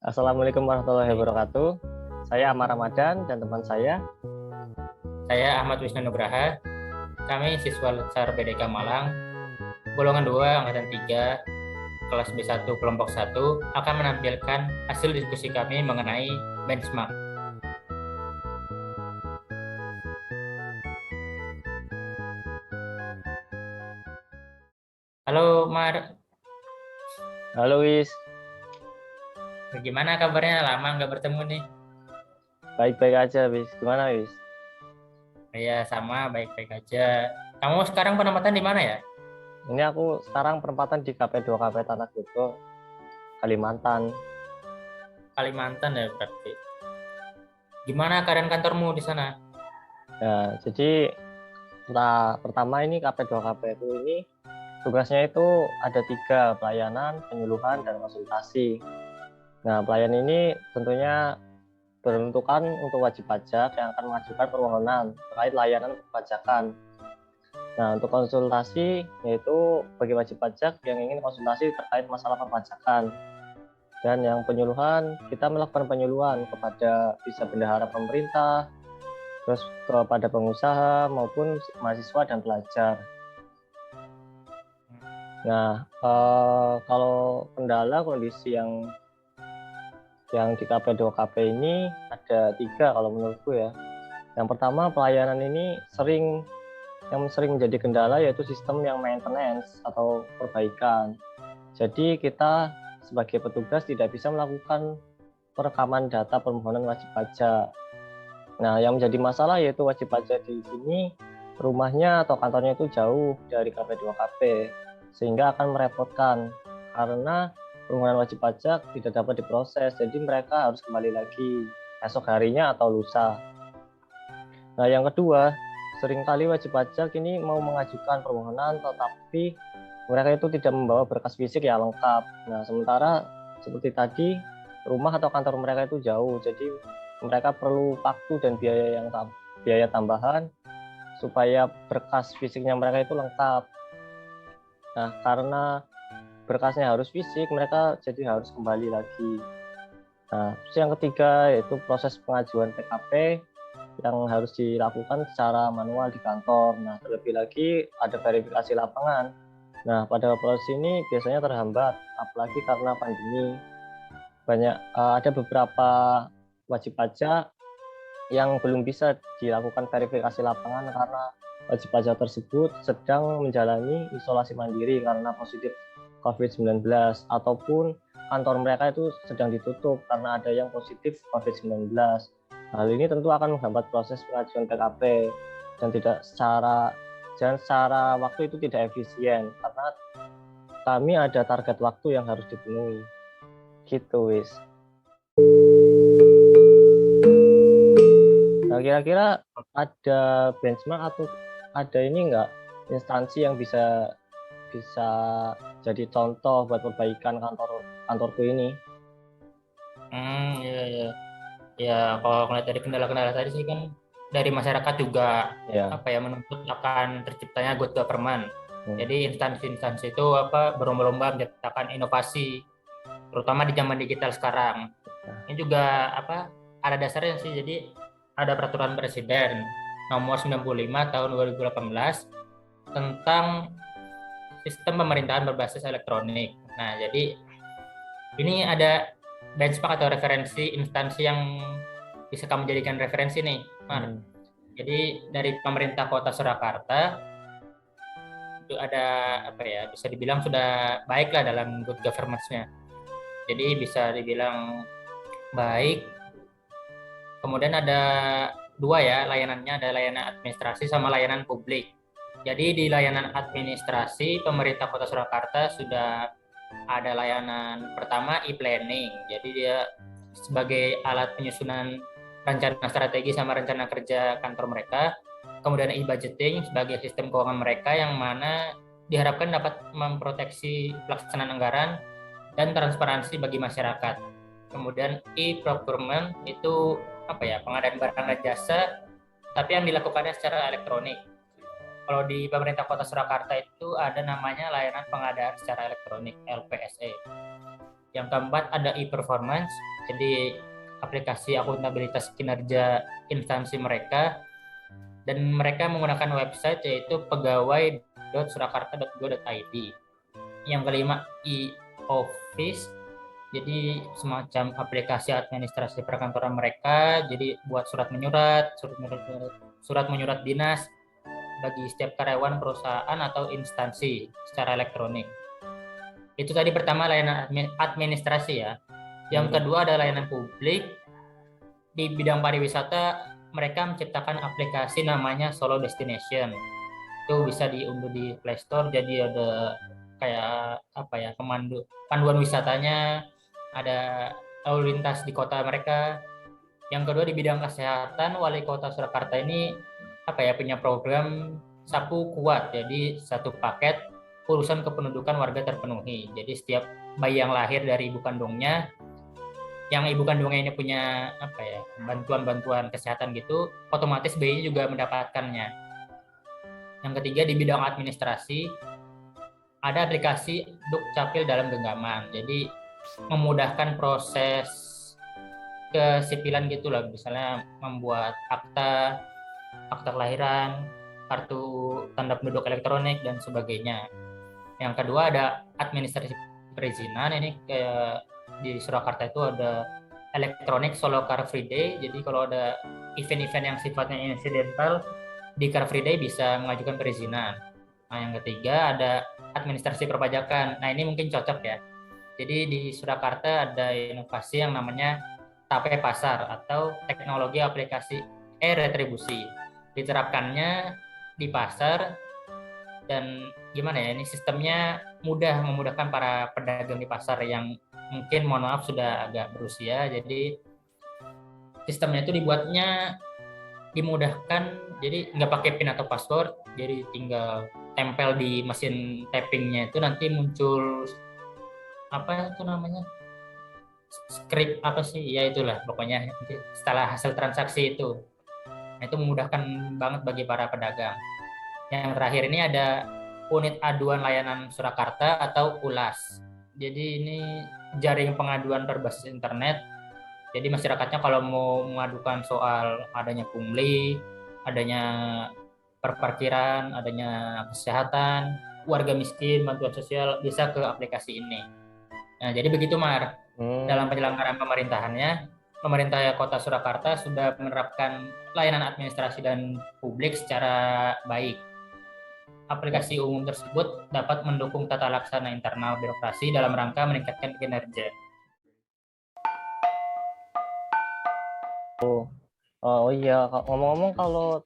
Assalamualaikum warahmatullahi wabarakatuh. Saya Amar Ramadan dan teman saya. Saya Ahmad Wisnu Nugraha. Kami siswa Lesar BDK Malang, golongan 2, angkatan 3, kelas B1, kelompok 1, akan menampilkan hasil diskusi kami mengenai benchmark. Halo Mar, Halo Wis, bagaimana kabarnya? Lama nggak bertemu nih. baik-baik aja Wis. Gimana Wis? Ya sama, baik-baik aja. Kamu sekarang penempatan di mana ya? Ini aku sekarang penempatan di KP2 KP Tanah Kuto, Kalimantan. Kalimantan ya berarti. Gimana keadaan kantormu di sana? Ya, jadi pertama ini KP2 KP itu ini tugasnya itu ada 3, pelayanan, penyuluhan, dan konsultasi. Nah, pelayanan ini tentunya beruntukan untuk wajib pajak yang akan mengajukan permohonan terkait layanan perpajakan. Nah, untuk konsultasi yaitu bagi wajib pajak yang ingin konsultasi terkait masalah perpajakan. Dan yang penyuluhan, kita melakukan penyuluhan kepada bisa bendahara pemerintah, terus kepada pengusaha maupun mahasiswa dan pelajar. Nah, kalau kendala kondisi yang di KP2KP ini ada 3 kalau menurutku ya. Yang pertama, pelayanan ini yang sering menjadi kendala yaitu sistem yang maintenance atau perbaikan. Jadi kita sebagai petugas tidak bisa melakukan perekaman data permohonan wajib pajak. Nah, yang menjadi masalah yaitu wajib pajak di sini rumahnya atau kantornya itu jauh dari KP2KP sehingga akan merepotkan karena permohonan wajib pajak tidak dapat diproses. Jadi mereka harus kembali lagi esok harinya atau lusa. Nah, yang kedua, seringkali wajib pajak ini mau mengajukan permohonan tetapi mereka itu tidak membawa berkas fisik yang lengkap. Nah, sementara seperti tadi, rumah atau kantor mereka itu jauh, jadi mereka perlu waktu dan biaya tambahan supaya berkas fisiknya mereka itu lengkap. Nah, karena berkasnya harus fisik, mereka jadi harus kembali lagi. Nah, terus yang ketiga yaitu proses pengajuan PKP yang harus dilakukan secara manual di kantor. Nah, terlebih lagi ada verifikasi lapangan. Nah, pada proses ini biasanya terhambat, apalagi karena pandemi. Ada beberapa wajib pajak yang belum bisa dilakukan verifikasi lapangan karena wajib pajak tersebut sedang menjalani isolasi mandiri karena positif COVID-19 ataupun kantor mereka itu sedang ditutup karena ada yang positif COVID-19. Hal ini tentu akan menghambat proses pengajuan PKP dan secara waktu itu tidak efisien karena kami ada target waktu yang harus dipenuhi. Gitu, Wis. Nah, kira-kira ada benchmark atau ada ini enggak instansi yang bisa bisa jadi contoh buat perbaikan kantorku ini? Iya, iya. Ya, kalau ngeliat dari kendala-kendala tadi sih kan dari masyarakat juga Ya. apa ya menuntut akan terciptanya good government. Hmm. Jadi instansi-instansi itu apa berlomba-lomba menciptakan inovasi, terutama di zaman digital sekarang. Ini juga apa ada dasarnya sih. Jadi ada peraturan presiden nomor 95 tahun 2018 tentang sistem pemerintahan berbasis elektronik. Nah, jadi ini ada benchmark atau referensi instansi yang bisa kamu jadikan referensi nih, Mar. Hmm. Jadi dari pemerintah Kota Surakarta itu ada apa ya bisa dibilang sudah baik lah dalam good governance-nya. Jadi bisa dibilang baik. Kemudian ada dua ya layanannya, ada layanan administrasi sama layanan publik. Jadi di layanan administrasi pemerintah Kota Surakarta sudah ada layanan pertama e-planning. Jadi dia sebagai alat penyusunan rencana strategi sama rencana kerja kantor mereka. Kemudian e-budgeting sebagai sistem keuangan mereka yang mana diharapkan dapat memproteksi pelaksanaan anggaran dan transparansi bagi masyarakat. Kemudian e-procurement itu apa ya pengadaan barang dan jasa tapi yang dilakukannya secara elektronik. Kalau di pemerintah Kota Surakarta itu ada namanya layanan pengadaan secara elektronik LPSE. Yang keempat ada e-performance, jadi aplikasi akuntabilitas kinerja instansi mereka, dan mereka menggunakan website yaitu pegawai.surakarta.go.id. Yang kelima e-office, jadi semacam aplikasi administrasi perkantoran mereka, jadi buat surat menyurat dinas bagi setiap karyawan perusahaan atau instansi secara elektronik. Itu tadi pertama layanan administrasi ya. Yang kedua ada layanan publik. Di bidang pariwisata mereka menciptakan aplikasi namanya Solo Destination. Itu bisa diunduh di Play Store, jadi ada kayak apa ya, panduan wisatanya, ada lalu lintas di kota mereka. Yang kedua di bidang kesehatan, Wali Kota Surakarta ini apa ya, punya program Sapu Kuat. Jadi satu paket urusan kependudukan warga terpenuhi. Jadi setiap bayi yang lahir dari ibu kandungnya, yang ibu kandungnya ini punya apa ya, bantuan-bantuan kesehatan gitu, otomatis bayinya juga mendapatkannya. Yang ketiga di bidang administrasi, ada aplikasi Dukcapil dalam genggaman. Jadi memudahkan proses kesipilan gitulah, misalnya membuat akta kelahiran, kartu tanda penduduk elektronik dan sebagainya. Yang kedua ada administrasi perizinan. Ini kayak di Surakarta itu ada Electronic Solo Car Free Day. Jadi kalau ada event-event yang sifatnya insidental di Car Free Day bisa mengajukan perizinan. Nah, yang ketiga ada administrasi perpajakan. Nah, ini mungkin cocok ya. Jadi di Surakarta ada inovasi yang namanya Tape Pasar atau teknologi aplikasi e-retribusi. Diterapkannya di pasar, dan gimana ya, ini sistemnya memudahkan para pedagang di pasar yang mungkin mohon maaf sudah agak berusia. Jadi sistemnya itu dibuatnya dimudahkan, jadi nggak pakai PIN atau password, jadi tinggal tempel di mesin tappingnya, itu nanti muncul apa itu namanya, script apa sih ya, itulah pokoknya setelah hasil transaksi itu. Nah, itu memudahkan banget bagi para pedagang. Yang terakhir ini ada unit aduan layanan Surakarta atau ULAS. Jadi ini jaring pengaduan berbasis internet. Jadi masyarakatnya kalau mau mengadukan soal adanya pungli, adanya perparkiran, adanya kesehatan, warga miskin, bantuan sosial, bisa ke aplikasi ini. Nah, jadi begitu Mar. Dalam penyelenggaraan pemerintahannya, pemerintah Kota Surakarta sudah menerapkan layanan administrasi dan publik secara baik. Aplikasi umum tersebut dapat mendukung tata laksana internal birokrasi dalam rangka meningkatkan kinerja. Oh iya, ngomong-ngomong, kalau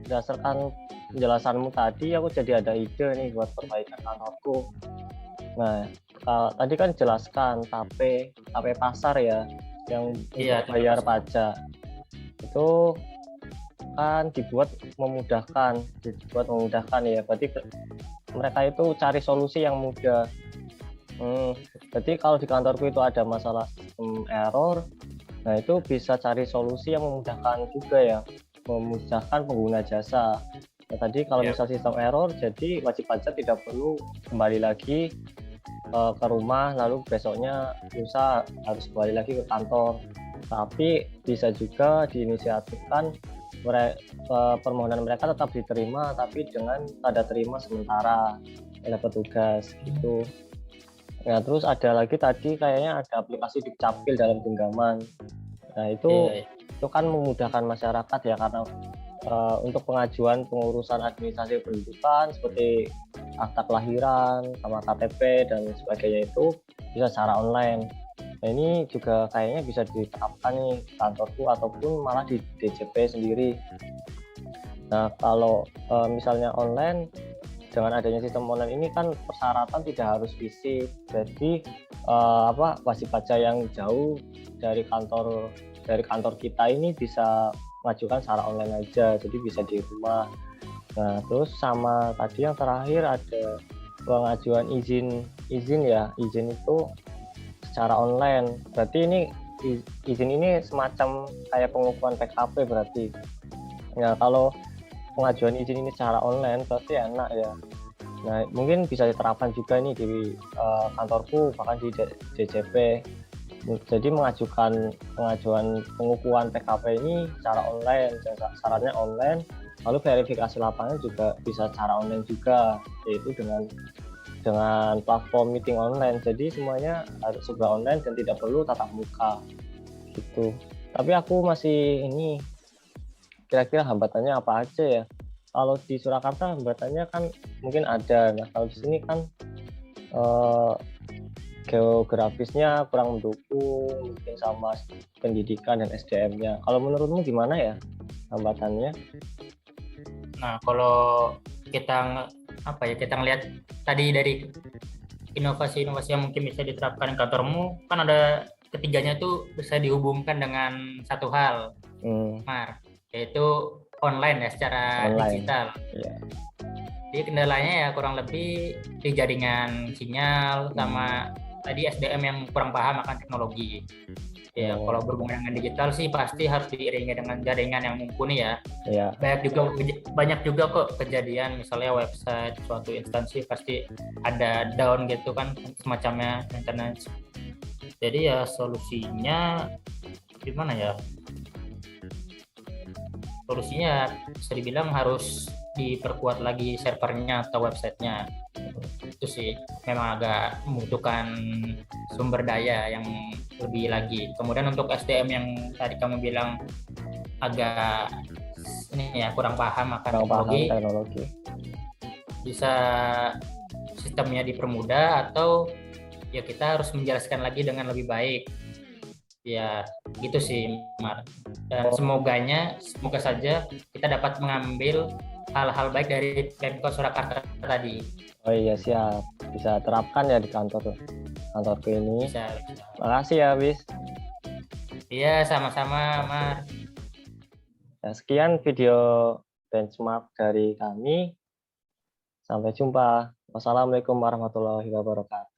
berdasarkan penjelasanmu tadi, aku jadi ada ide nih buat perbaikan kantorku. Nah, tadi kan jelaskan tape pasar ya, yang Iya, untuk bayar pajak. Itu kan dibuat memudahkan ya. Berarti mereka itu cari solusi yang mudah. Jadi kalau di kantorku itu ada masalah sistem error, nah itu bisa cari solusi yang memudahkan juga ya, memudahkan pengguna jasa. Nah, tadi kalau misal sistem error, jadi wajib pajak tidak perlu kembali lagi ke rumah, lalu besoknya lusa harus kembali lagi ke kantor. Tapi bisa juga diinisiatifkan permohonan mereka tetap diterima, tapi dengan tanda terima sementara oleh petugas gitu. Ya, terus ada lagi tadi kayaknya ada aplikasi Dukcapil dalam genggaman. Nah itu kan memudahkan masyarakat ya, karena untuk pengajuan pengurusan administrasi pendudukan seperti akta kelahiran sama KTP dan sebagainya itu bisa secara online. Nah ini juga kayaknya bisa diterapkan nih kantorku ataupun malah di DJP sendiri. Nah kalau misalnya online, dengan adanya sistem online ini kan persyaratan tidak harus fisik. Jadi wajib pajak yang jauh dari kantor kita ini bisa mengajukan secara online aja, jadi bisa di rumah. Nah terus sama tadi yang terakhir ada pengajuan izin itu secara online. Berarti ini izin ini semacam kayak pengukuhan PKP berarti. Ya kalau pengajuan izin ini secara online berarti enak ya. Nah, mungkin bisa diterapkan juga ini di kantorku, bahkan di DJP. Jadi pengajuan pengukuhan PKP ini secara online, syaratnya online, lalu verifikasi lapangan juga bisa secara online juga, yaitu dengan platform meeting online. Jadi semuanya harus serba online dan tidak perlu tatap muka gitu. Tapi aku masih ini, kira-kira hambatannya apa aja ya? Kalau di Surakarta hambatannya kan mungkin ada. Nah, kalau di sini kan geografisnya kurang mendukung, mungkin sama pendidikan dan SDM-nya. Kalau menurutmu gimana ya hambatannya? Nah, kalau kita kita ngelihat tadi dari inovasi-inovasi yang mungkin bisa diterapkan di kantormu, kan ada ketiganya tuh bisa dihubungkan dengan satu hal, Mar, yaitu online ya, secara Online. digital. Ya. Jadi kendalanya ya kurang lebih di jaringan sinyal sama tadi SDM yang kurang paham akan teknologi. Ya, kalau berhubungan dengan digital sih pasti harus diiringi dengan jaringan yang mumpuni ya. Ya. Banyak juga kok kejadian, misalnya website suatu instansi pasti ada down gitu kan, semacamnya maintenance. Jadi ya solusinya gimana ya? Solusinya bisa dibilang harus diperkuat lagi servernya atau websitenya. Itu sih memang agak membutuhkan sumber daya yang lebih lagi. Kemudian untuk SDM yang tadi kamu bilang agak ini ya kurang paham akan teknologi, bisa sistemnya dipermudah atau ya kita harus menjelaskan lagi dengan lebih baik. Ya gitu sih, Mar. Dan semoga saja kita dapat mengambil hal-hal baik dari Pemkot Surakarta tadi. Oh iya, siap, bisa terapkan ya di kantorku ini. Bisa. Makasih ya, Bis. Iya, sama-sama, Mar. Ya, sekian video benchmark dari kami. Sampai jumpa. Wassalamualaikum warahmatullahi wabarakatuh.